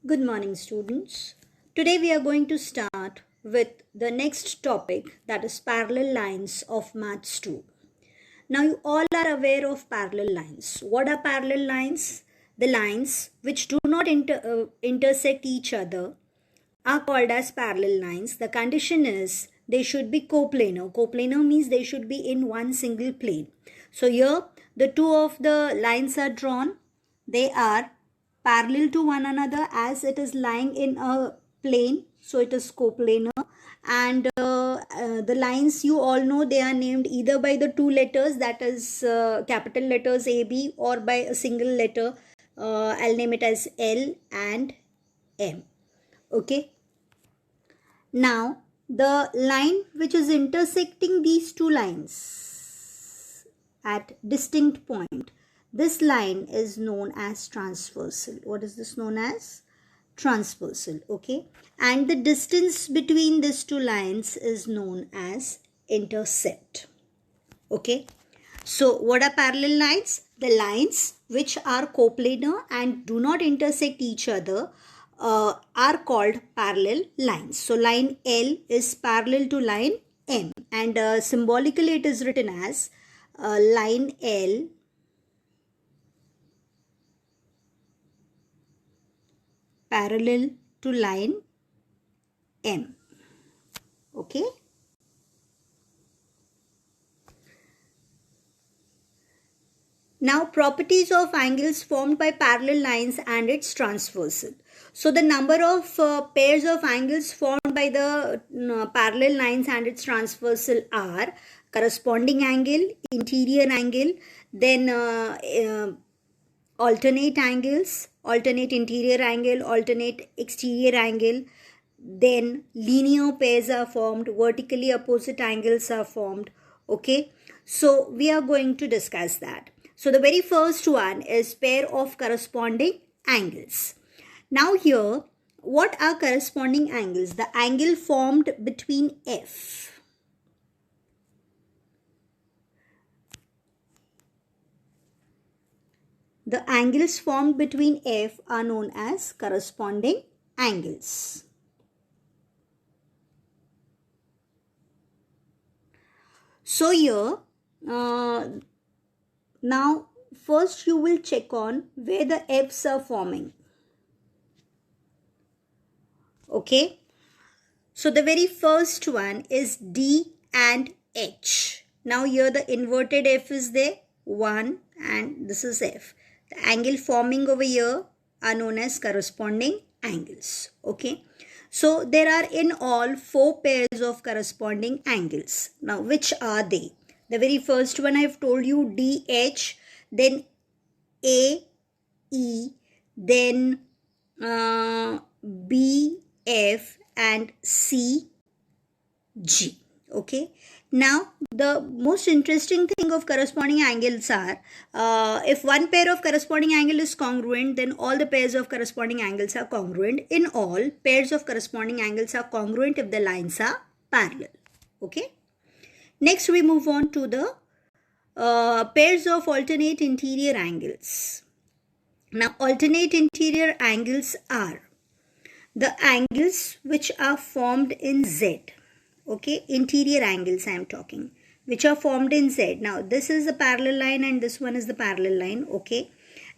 Good morning, students. Today we are going to start with the next topic, that is parallel lines of Maths 2. Now you all are aware of parallel lines. What are parallel lines? The lines which do not intersect each other are called as parallel lines. The condition is they should be coplanar. Coplanar means they should be in one single plane. So here the two of the lines are drawn. They are parallel to one another as it is lying in a plane. So it is coplanar. And the lines, you all know, they are named either by the two letters, that is capital letters AB, or by a single letter. I'll name it as L and M. Okay. Now, the line which is intersecting these two lines at distinct point, this line is known as transversal. What is this known as? Transversal. Okay. And the distance between these two lines is known as intercept. Okay. So, what are parallel lines? The lines which are coplanar and do not intersect each other are called parallel lines. So, line L is parallel to line M, and symbolically it is written as line L parallel to line M. Okay. Now, properties of angles formed by parallel lines and its transversal. So, the number of pairs of angles formed by the parallel lines and its transversal are corresponding angle, interior angle, then alternate angles, alternate interior angle, alternate exterior angle, then linear pairs are formed, vertically opposite angles are formed. Okay, so we are going to discuss that. So the very first one is pair of corresponding angles. Now here, what are corresponding angles? The angle formed between F. The angles formed between F are known as corresponding angles. So here, now first you will check on where the F's are forming. Okay. So the very first one is D and H. Now here the inverted F is there, 1, and this is F. The angle forming over here are known as corresponding angles. Okay. So there are in all 4 pairs of corresponding angles. Now which are they? The very first one I have told you, DH, then AE, then BF and CG. Okay. Now the most interesting thing of corresponding angles are if one pair of corresponding angle is congruent, then all the pairs of corresponding angles are congruent. In all, pairs of corresponding angles are congruent if the lines are parallel. Okay. Next we move on to the pairs of alternate interior angles. Now alternate interior angles are the angles which are formed in Z. Okay, interior angles I am talking, which are formed in Z. Now this is a parallel line and this one is the parallel line. Okay,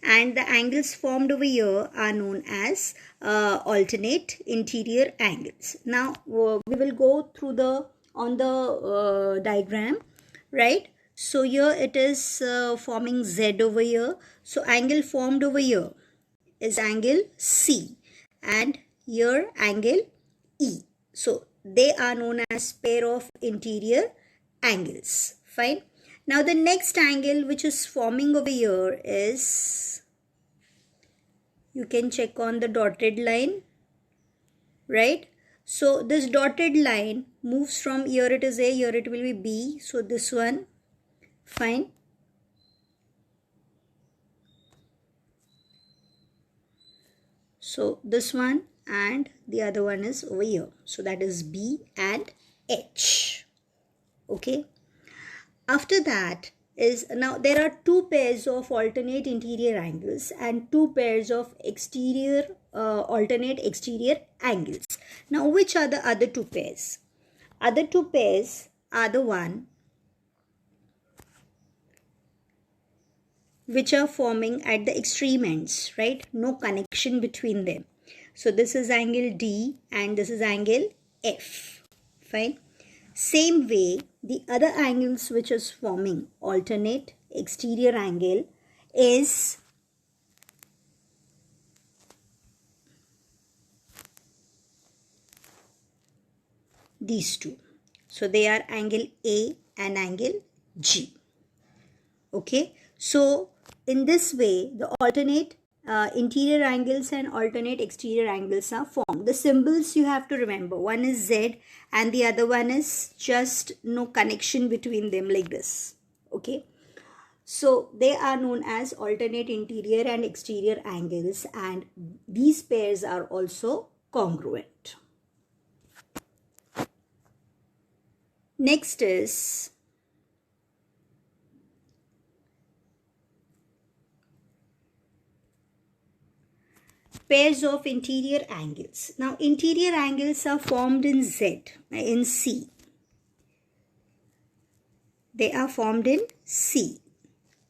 and the angles formed over here are known as alternate interior angles. Now we will go through on the diagram, right? So here it is forming Z over here. So angle formed over here is angle C, and here angle E. So they are known as pair of interior angles. Fine. Now the next angle which is forming over here is, you can check on the dotted line, right? So this dotted line moves from here, it is A, here it will be B. So this one, fine. So this one and the other one is over here. So that is B and H. Okay. After that, is, now there are two pairs of alternate interior angles and two pairs of exterior alternate exterior angles. Now which are the other two pairs? Other two pairs are the one which are forming at the extreme ends, right? No connection between them. So this is angle D and this is angle F. Fine. Same way, the other angles which is forming alternate exterior angle is these two. So they are angle A and angle G. Okay. So in this way, the alternate interior angles and alternate exterior angles are formed. The symbols you have to remember. One is Z and the other one is just no connection between them, like this. Okay. So they are known as alternate interior and exterior angles, and these pairs are also congruent. Next is pairs of interior angles. Now interior angles are formed in Z, in C. They are formed in C.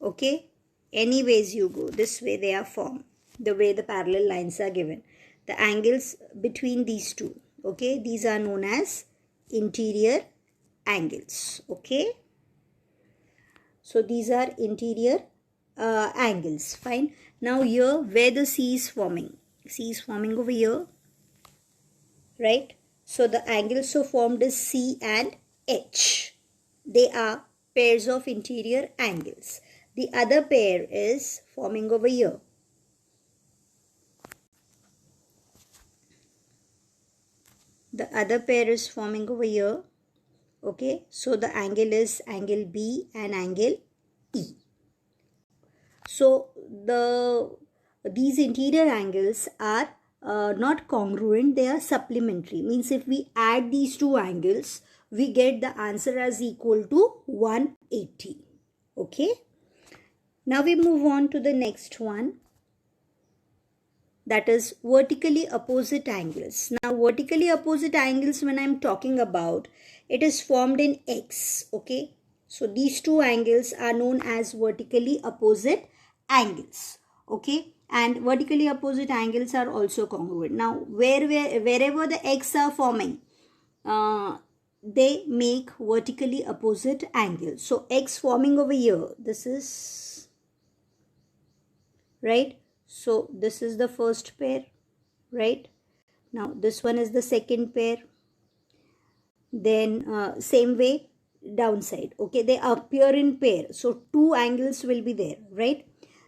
Okay. Anyways you go, this way they are formed. The way the parallel lines are given. The angles between these two. Okay. These are known as interior angles. Okay. So these are interior angles. Fine. Now here where the C is forming. C is forming over here. Right. So the angles so formed is C and H. They are pairs of interior angles. The other pair is forming over here. The other pair is forming over here. Okay. So the angle is angle B and angle E. So these interior angles are not congruent, they are supplementary. Means if we add these two angles, we get the answer as equal to 180. Okay. Now we move on to the next one, that is vertically opposite angles. Now vertically opposite angles, when I am talking about, it is formed in X. Okay. So these two angles are known as vertically opposite angles. Okay. And vertically opposite angles are also congruent. Now wherever the X are forming, they make vertically opposite angles. So X forming over here, this is right. So this is the first pair, right? Now this one is the second pair. Then same way downside. Okay, they appear in pair. So two angles will be there, right?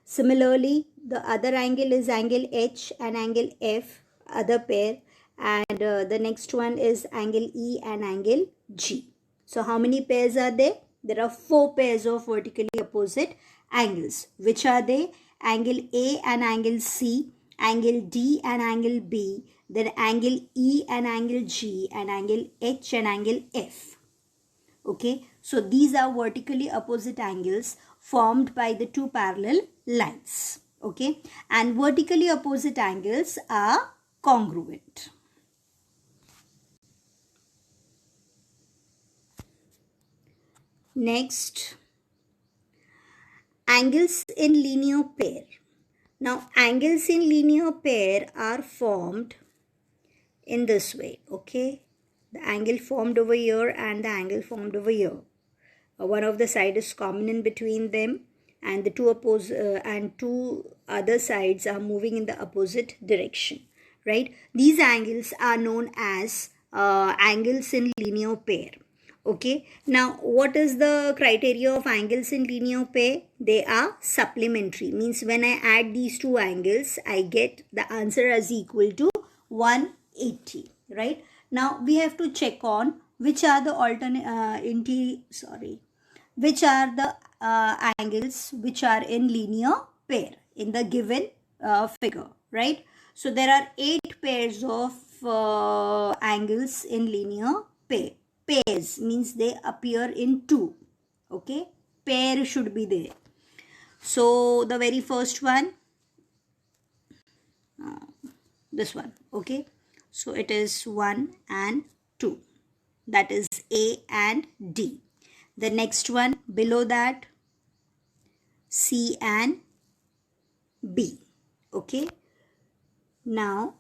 Similarly, the other angle is angle H and angle F, other pair. And the next one is angle E and angle G. So how many pairs are there? There are four pairs of vertically opposite angles. Which are they? Angle A and angle C, angle D and angle B, then angle E and angle G, and angle H and angle F. Okay, so these are vertically opposite angles formed by the two parallel lines. Okay, and vertically opposite angles are congruent. Next, angles in linear pair. Now angles in linear pair are formed in this way. Okay, the angle formed over here and the angle formed over here. One of the side is common in between them, and the two other sides are moving in the opposite direction. Right? These angles are known as angles in linear pair. Okay. Now, what is the criteria of angles in linear pair? They are supplementary. Means when I add these two angles, I get the answer as equal to 180. Right? Now, we have to check on which are the which are the angles which are in linear pair in the given figure. Right? So, there are 8 pairs of angles in linear pair. Pairs means they appear in 2. Okay. pair should be there. So the very first one, this one, okay. So it is 1 and 2. That is A and D. The next one below that, C and B, okay. Now,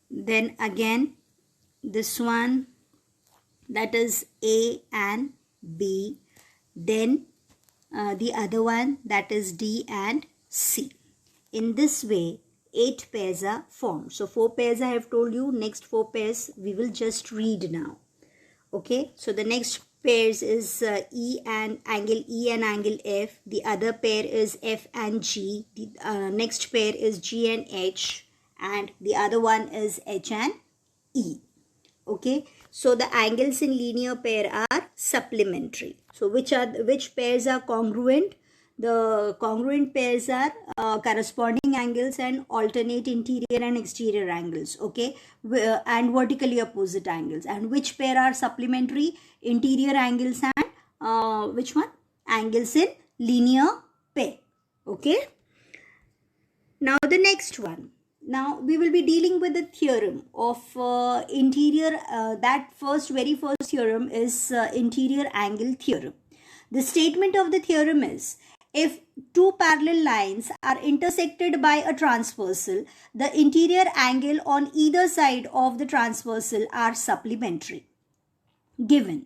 then again this one, that is A and B. Then the other one, that is D and C. In this way, 8 pairs are formed. So 4 pairs I have told you. Next 4 pairs we will just read now. Okay. So the next pairs is angle E and angle F. The other pair is F and G. The next pair is G and H. And the other one is H and E. Okay. So the angles in linear pair are supplementary. So which pairs are congruent? The congruent pairs are corresponding angles and alternate interior and exterior angles, okay, and vertically opposite angles. And which pair are supplementary? Interior angles and which one? Angles in linear pair, okay. Now the next one. Now we will be dealing with the theorem of interior. That very first theorem is interior angle theorem. The statement of the theorem is, if two parallel lines are intersected by a transversal, the interior angle on either side of the transversal are supplementary. Given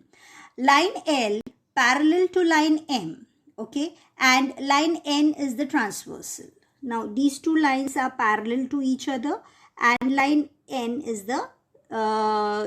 line L parallel to line M, okay, and line N is the transversal. Now these two lines are parallel to each other and line N is the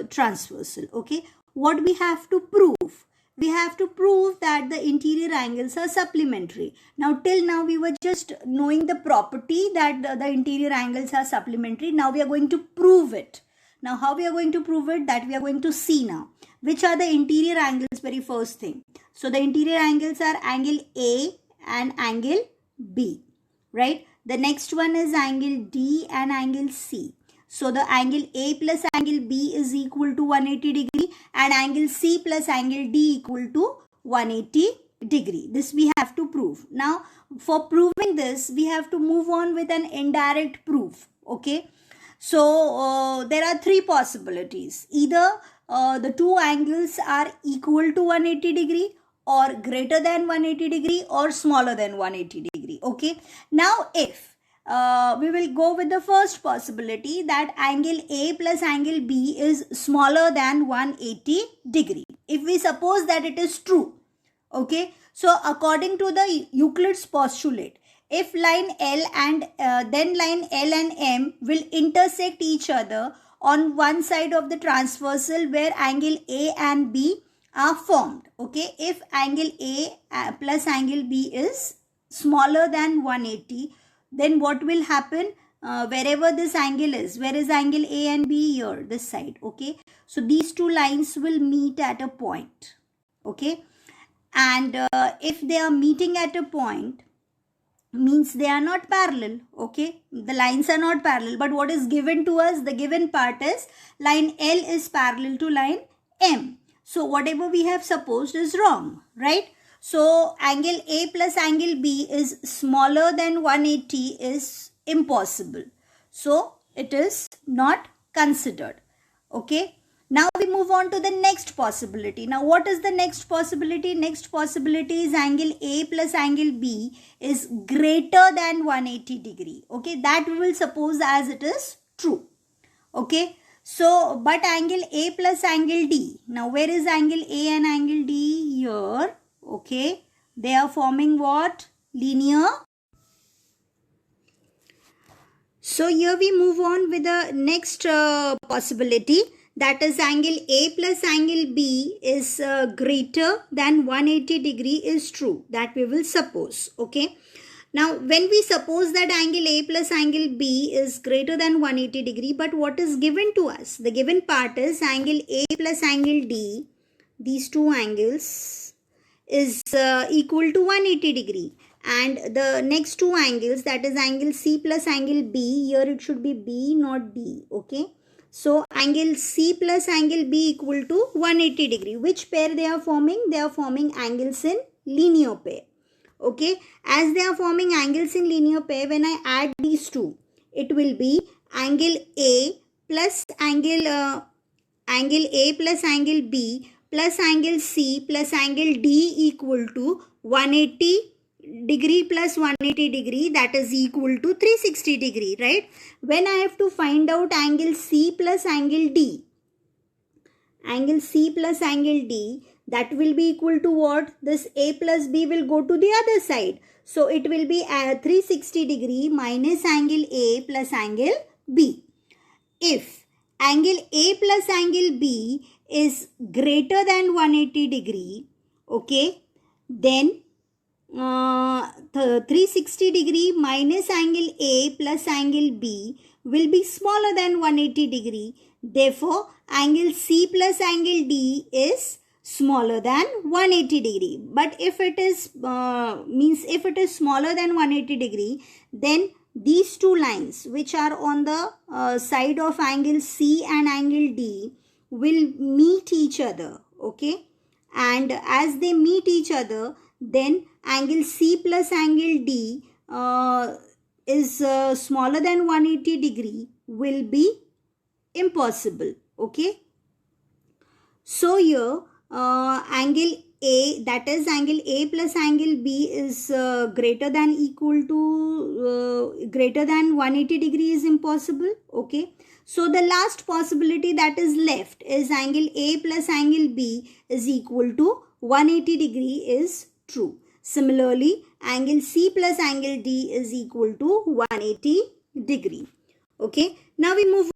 transversal, okay. What we have to prove? We have to prove that the interior angles are supplementary. Now till now we were just knowing the property that the interior angles are supplementary. Now we are going to prove it. Now how we are going to prove it? That we are going to see now. Which are the interior angles? Very first thing. So the interior angles are angle A and angle B, right? The next one is angle D and angle C. So the angle A plus angle B is equal to 180 degree and angle C plus angle D equal to 180 degree. This we have to prove. Now for proving this, we have to move on with an indirect proof, okay. So there are 3 possibilities. Either the two angles are equal to 180 degree or greater than 180 degree or smaller than 180 degree, okay. Now if we will go with the first possibility, that angle A plus angle B is smaller than 180 degree. If we suppose that it is true, okay. So according to the Euclid's postulate, if line L and then line L and M will intersect each other on one side of the transversal where angle A and B are formed, okay. If angle A plus angle B is smaller than 180, then what will happen? Wherever this angle is, where is angle A and B? Here, this side, okay. So these two lines will meet at a point, okay. And if they are meeting at a point, means they are not parallel, okay. The lines are not parallel, but what is given to us? The given part is line L is parallel to line M. So whatever we have supposed is wrong, right? So angle A plus angle B is smaller than 180 is impossible. So it is not considered. Okay. Now we move on to the next possibility. Now what is the next possibility? Next possibility is angle A plus angle B is greater than 180 degree. Okay. That we will suppose as it is true. Okay. So but angle A plus angle D. Now where is angle A and angle D? Here. Okay, they are forming what? Linear. So here we move on with the next possibility, that is angle A plus angle B is greater than 180 degree is true. That we will suppose. Okay. Now when we suppose that angle A plus angle B is greater than 180 degree, but what is given to us? The given part is angle A plus angle D, these two angles is equal to 180 degree, and the next two angles, that is angle C plus angle B, here it should be B not D, okay. So angle C plus angle B equal to 180 degree. Which pair they are forming? They are forming angles in linear pair. Okay, as they are forming angles in linear pair, when I add these two, it will be angle A plus angle A plus angle B plus angle C plus angle D equal to 180 degree plus 180 degree, that is equal to 360 degree, right? When I have to find out angle C plus angle D, angle C plus angle D, that will be equal to what? This A plus B will go to the other side. So it will be 360 degree minus angle A plus angle B. If angle A plus angle B is greater than 180 degree, okay, then 360 degree minus angle A plus angle B will be smaller than 180 degree. Therefore, angle C plus angle D is smaller than 180 degree. But if it is if it is smaller than 180 degree, then these two lines which are on the side of angle C and angle D will meet each other. Okay, and as they meet each other, then angle C plus angle D is smaller than 180 degree will be impossible. Okay, so here angle A, that is angle A plus angle B is greater than equal to greater than 180 degree is impossible. Okay, so the last possibility that is left is angle A plus angle B is equal to 180 degree is true. Similarly, angle C plus angle D is equal to 180 degree. Okay, now we move